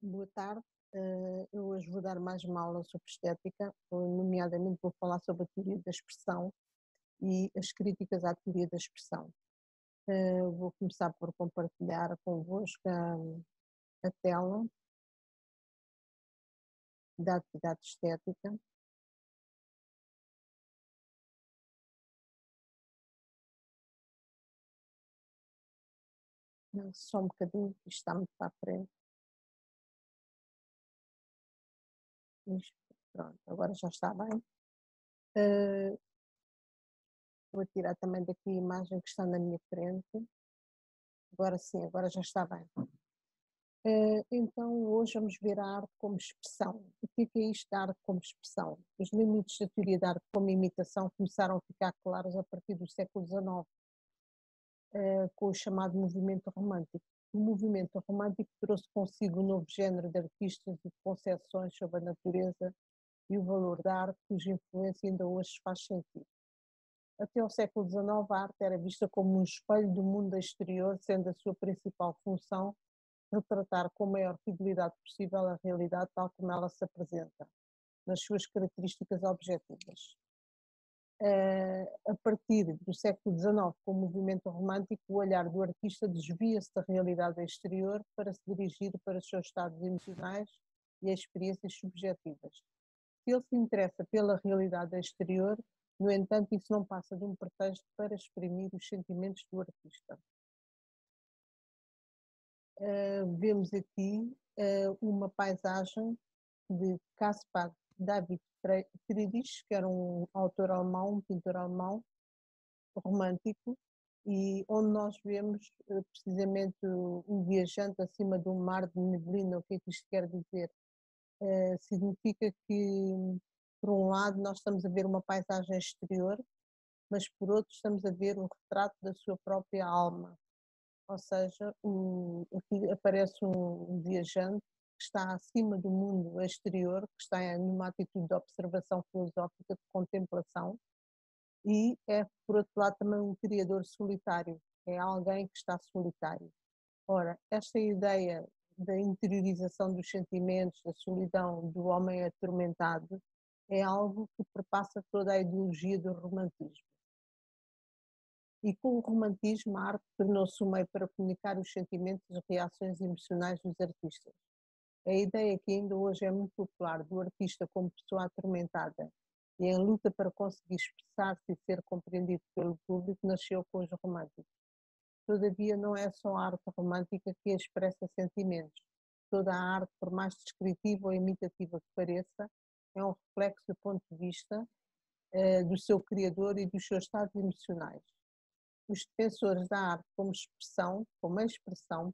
Boa tarde. Eu hoje vou dar mais uma aula sobre estética, nomeadamente vou falar sobre a teoria da expressão e as críticas à teoria da expressão. Vou começar por compartilhar convosco a tela da atividade estética. Só um bocadinho, que isto está muito para a frente. Pronto, agora já está bem. Vou tirar também daqui a imagem que está na minha frente. Agora sim, agora já está bem. Então, hoje vamos ver a arte como expressão. O que é isto da arte como expressão? Os limites da teoria da arte como imitação começaram a ficar claros a partir do século XIX, com o chamado movimento romântico. O movimento romântico trouxe consigo um novo género de artistas e de concepções sobre a natureza e o valor da arte, cuja influência ainda hoje faz sentido. Até ao século XIX, a arte era vista como um espelho do mundo exterior, sendo a sua principal função retratar com a maior fidelidade possível a realidade tal como ela se apresenta, nas suas características objetivas. A partir do século XIX, com o movimento romântico, o olhar do artista desvia-se da realidade exterior para se dirigir para os seus estados emocionais e experiências subjetivas. Se ele se interessa pela realidade exterior, no entanto, isso não passa de um pretexto para exprimir os sentimentos do artista. Vemos aqui uma paisagem de Caspar David Friedrich, que era um autor alemão, um pintor alemão romântico, e onde nós vemos precisamente um viajante acima de um mar de neblina. O que é que isto quer dizer? Significa que, por um lado, nós estamos a ver uma paisagem exterior, mas por outro estamos a ver um retrato da sua própria alma. Ou seja, aqui aparece um viajante que está acima do mundo exterior, que está numa atitude de observação filosófica, de contemplação, e é, por outro lado, também um criador solitário, é alguém que está solitário. Ora, esta ideia da interiorização dos sentimentos, da solidão, do homem atormentado, é algo que perpassa toda a ideologia do romantismo. E com o romantismo, a arte tornou-se um meio para comunicar os sentimentos e as reações emocionais dos artistas. A ideia que ainda hoje é muito popular do artista como pessoa atormentada e em luta para conseguir expressar-se e ser compreendido pelo público nasceu com os românticos. Todavia, não é só a arte romântica que expressa sentimentos. Toda a arte, por mais descritiva ou imitativa que pareça, é um reflexo do ponto de vista do seu criador e dos seus estados emocionais. Os defensores da arte como expressão,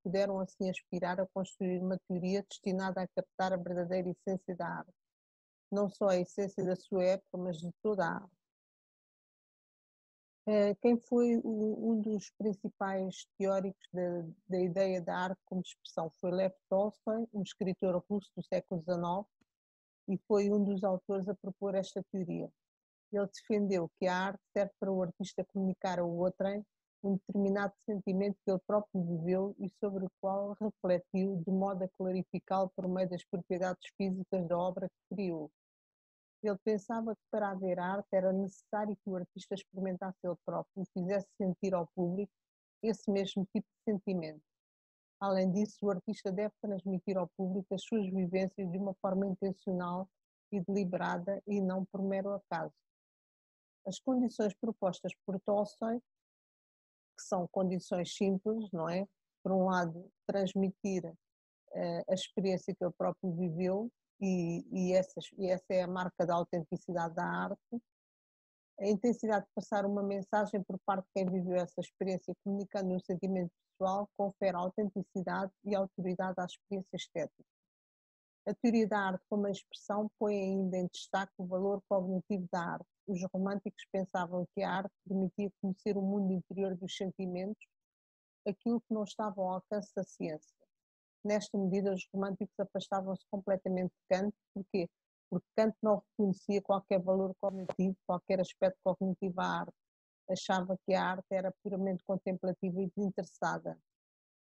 puderam assim aspirar a construir uma teoria destinada a captar a verdadeira essência da arte, não só a essência da sua época, mas de toda a arte. Quem foi um dos principais teóricos da ideia da arte como expressão foi Lev Tolstói, um escritor russo do século XIX, e foi um dos autores a propor esta teoria. Ele defendeu que a arte serve para o artista comunicar ao outrem um determinado sentimento que ele próprio viveu e sobre o qual refletiu de modo a clarificá-lo por meio das propriedades físicas da obra que criou. Ele pensava que para haver arte era necessário que o artista experimentasse ele próprio e fizesse sentir ao público esse mesmo tipo de sentimento. Além disso, o artista deve transmitir ao público as suas vivências de uma forma intencional e deliberada e não por mero acaso. As condições propostas por Tolstói, que são condições simples, não é? Por um lado, transmitir a experiência que ele próprio viveu e essa é a marca da autenticidade da arte. A intensidade de passar uma mensagem por parte de quem viveu essa experiência, comunicando um sentimento pessoal, confere autenticidade e autoridade à experiência estética. A teoria da arte como a expressão põe ainda em destaque o valor cognitivo da arte. Os românticos pensavam que a arte permitia conhecer o mundo interior dos sentimentos, aquilo que não estava ao alcance da ciência. Nesta medida, os românticos afastavam-se completamente de Kant. Porquê? Porque Kant não reconhecia qualquer valor cognitivo, qualquer aspecto cognitivo à arte. Achava que a arte era puramente contemplativa e desinteressada.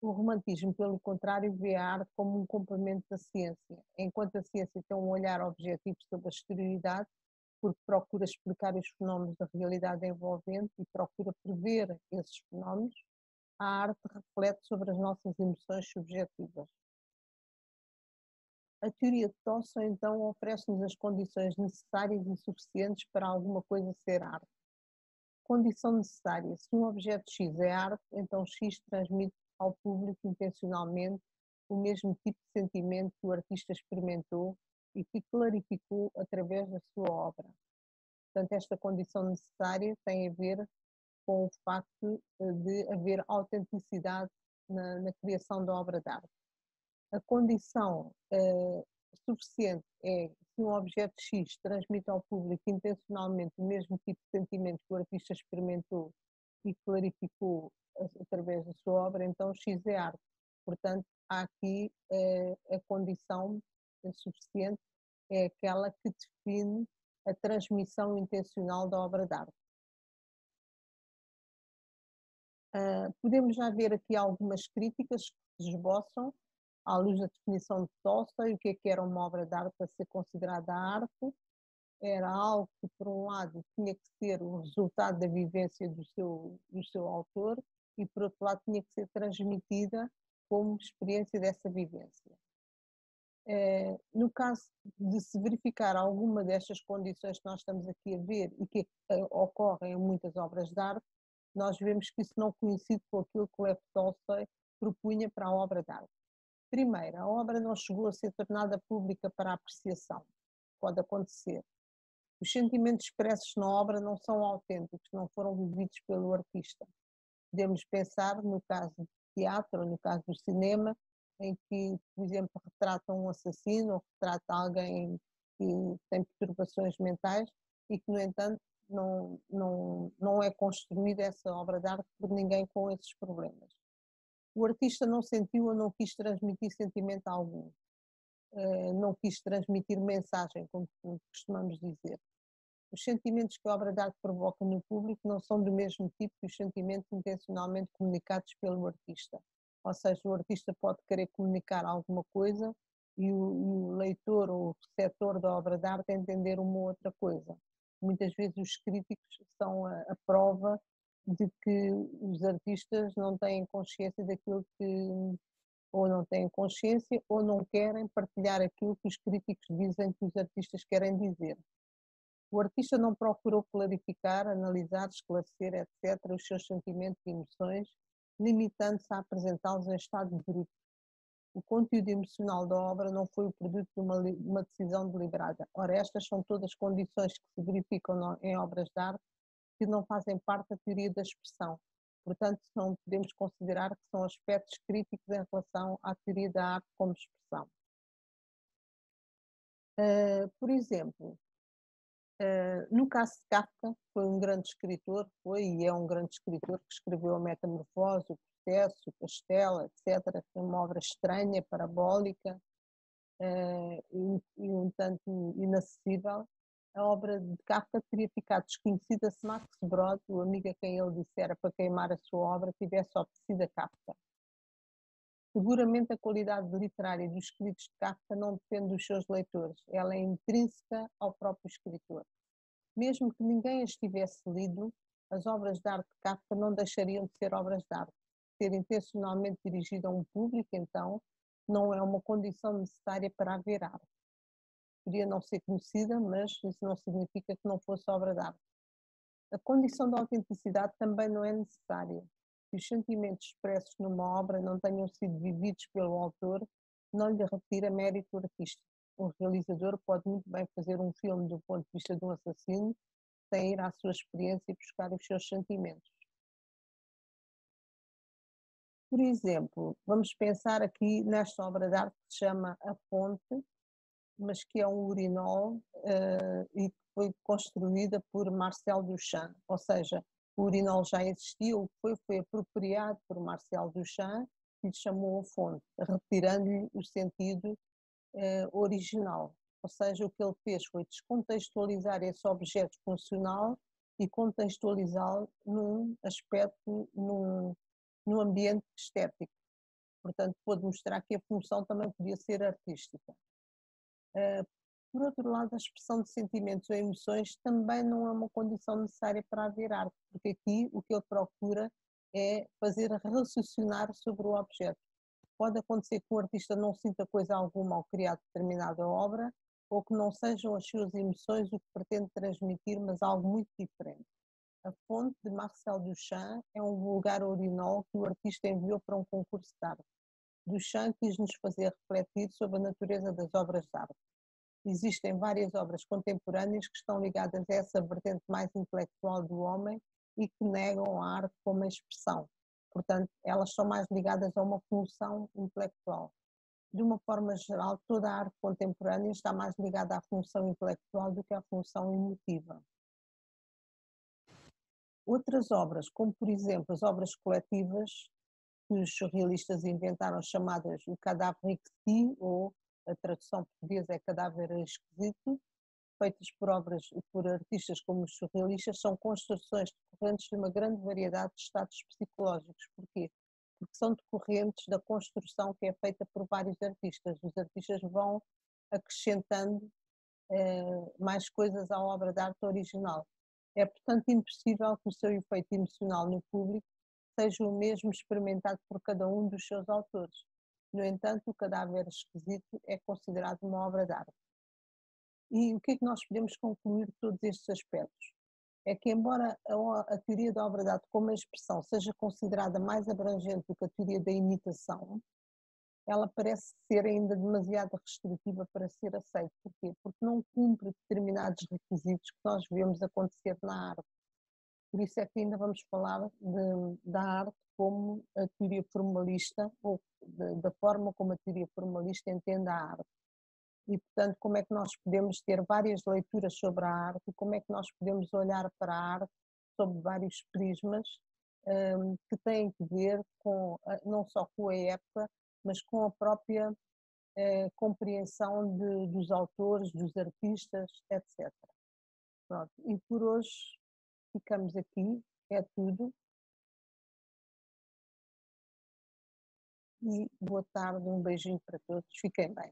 O romantismo, pelo contrário, vê a arte como um complemento da ciência, enquanto a ciência tem um olhar objetivo sobre a exterioridade, porque procura explicar os fenómenos da realidade envolvente e procura prever esses fenómenos, a arte reflete sobre as nossas emoções subjetivas. A teoria de Tolstói, então, oferece-nos as condições necessárias e suficientes para alguma coisa ser arte. Condição necessária: se um objeto X é arte, então X transmite ao público intencionalmente o mesmo tipo de sentimento que o artista experimentou e que clarificou através da sua obra. Portanto, esta condição necessária tem a ver com o facto de haver autenticidade na criação da obra de arte. A condição suficiente é se um objeto X transmite ao público intencionalmente o mesmo tipo de sentimento que o artista experimentou e clarificou através da sua obra, então X é arte. Portanto, há aqui a condição suficiente, é aquela que define a transmissão intencional da obra de arte. Podemos já ver aqui algumas críticas que se esboçam à luz da definição de Tolstói. O que era uma obra de arte a ser considerada arte? Era algo que, por um lado, tinha que ser o resultado da vivência do seu autor e, por outro lado, tinha que ser transmitida como experiência dessa vivência. No caso de se verificar alguma destas condições que nós estamos aqui a ver e que ocorrem em muitas obras de arte, nós vemos que isso não coincide com aquilo que o Lev Tolstói propunha para a obra de arte. Primeiro, a obra não chegou a ser tornada pública para apreciação. Pode acontecer. Os sentimentos expressos na obra não são autênticos, não foram vividos pelo artista. Podemos pensar no caso do teatro, no caso do cinema, em que, por exemplo, retrata um assassino ou retrata alguém que tem perturbações mentais e que, no entanto, não é construída essa obra de arte por ninguém com esses problemas. O artista não sentiu ou não quis transmitir sentimento algum, não quis transmitir mensagem, como costumamos dizer. Os sentimentos que a obra de arte provoca no público não são do mesmo tipo que os sentimentos intencionalmente comunicados pelo artista. Ou seja, o artista pode querer comunicar alguma coisa e o leitor ou o receptor da obra de arte entender uma outra coisa. Muitas vezes os críticos são a prova de que os artistas não têm consciência daquilo que, ou não têm consciência ou não querem partilhar aquilo que os críticos dizem que os artistas querem dizer. O artista não procurou clarificar, analisar, esclarecer, etc., os seus sentimentos e emoções, limitando-se a apresentá-los em estado bruto. O conteúdo emocional da obra não foi o produto de uma decisão deliberada. Ora, estas são todas condições que se verificam em obras de arte que não fazem parte da teoria da expressão. Portanto, não podemos considerar que são aspectos críticos em relação à teoria da arte como expressão. Por exemplo, no caso de Kafka, foi um grande escritor, foi e é um grande escritor que escreveu a Metamorfose, o Processo, o Castelo, etc. Foi uma obra estranha, parabólica e um tanto inacessível. A obra de Kafka teria ficado desconhecida se Max Brod, o amigo a quem ele dissera para queimar a sua obra, tivesse obedecido a Kafka. Seguramente a qualidade literária dos escritos de Kafka não depende dos seus leitores, ela é intrínseca ao próprio escritor. Mesmo que ninguém as tivesse lido, as obras de arte de Kafka não deixariam de ser obras de arte. Ser intencionalmente dirigido a um público, então, não é uma condição necessária para haver arte. Podia não ser conhecida, mas isso não significa que não fosse obra de arte. A condição da autenticidade também não é necessária. Se os sentimentos expressos numa obra não tenham sido vividos pelo autor, não lhe retira mérito artístico. O realizador pode muito bem fazer um filme do ponto de vista de um assassino, sem ir à sua experiência e buscar os seus sentimentos. Por exemplo, vamos pensar aqui nesta obra de arte que se chama A Fonte, mas que é um urinol e que foi construída por Marcel Duchamp, ou seja, o urinol já existia, o que foi apropriado por Marcel Duchamp e lhe chamou a fonte, retirando-lhe o sentido original. Ou seja, o que ele fez foi descontextualizar esse objeto funcional e contextualizá-lo num aspecto, num ambiente estético. Portanto, pôde mostrar que a função também podia ser artística. Eh, por outro lado, a expressão de sentimentos ou emoções também não é uma condição necessária para haver arte, porque aqui o que ele procura é fazer raciocinar sobre o objeto. Pode acontecer que o artista não sinta coisa alguma ao criar determinada obra, ou que não sejam as suas emoções o que pretende transmitir, mas algo muito diferente. A fonte de Marcel Duchamp é um vulgar urinol que o artista enviou para um concurso de arte. Duchamp quis nos fazer refletir sobre a natureza das obras de arte. Existem várias obras contemporâneas que estão ligadas a essa vertente mais intelectual do homem e que negam a arte como expressão. Portanto, elas são mais ligadas a uma função intelectual. De uma forma geral, toda a arte contemporânea está mais ligada à função intelectual do que à função emotiva. Outras obras, como por exemplo as obras coletivas que os surrealistas inventaram, chamadas o cadáver exquis, ou a tradução portuguesa é cadáver esquisito, feitas por obras e por artistas como os surrealistas, são construções decorrentes de uma grande variedade de estados psicológicos. Porquê? Porque são decorrentes da construção que é feita por vários artistas. Os artistas vão acrescentando mais coisas à obra de arte original. É, portanto, impossível que o seu efeito emocional no público seja o mesmo experimentado por cada um dos seus autores. No entanto, o cadáver esquisito é considerado uma obra de arte. E o que é que nós podemos concluir de todos estes aspectos? É que, embora a teoria da obra de arte como expressão seja considerada mais abrangente do que a teoria da imitação, ela parece ser ainda demasiado restritiva para ser aceita. Porquê? Porque não cumpre determinados requisitos que nós vemos acontecer na arte. Por isso é que ainda vamos falar da arte como a teoria formalista, ou da forma como a teoria formalista entende a arte. E, portanto, como é que nós podemos ter várias leituras sobre a arte e como é que nós podemos olhar para a arte sob vários prismas que têm que ver com, não só com a época, mas com a própria compreensão dos autores, dos artistas, etc. Pronto. E por hoje ficamos aqui, é tudo. E boa tarde, um beijinho para todos, fiquem bem.